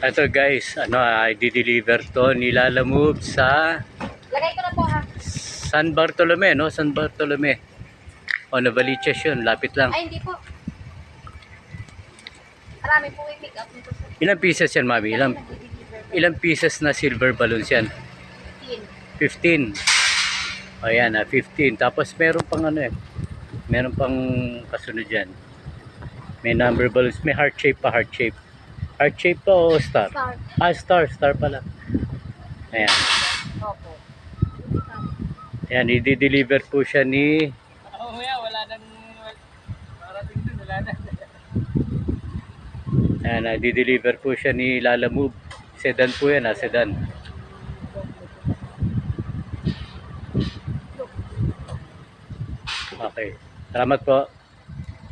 Ito guys, i-deliver to, nilalamove sa Lagay ko na po ha. San Bartolome, no? San Bartolome. O, Novaliches yun, lapit lang. Ay, hindi po. Marami po i-pick up nito sa Ilang pieces yan, mami? Ilang pieces na silver balloons yan? 15. 15. Ayan, 15. Tapos meron pang meron pang kasunod dyan. May number balloons, may heart shape pa, heart shape. Heart shape pa o star? Star. Star pala. Ayan. Opo. Ayan, i-deliver po siya ni... Wala nang parating dun, wala na. Ayan, i-deliver po siya ni Lalamove. Sedan po yan, sedan. Okay. Salamat po.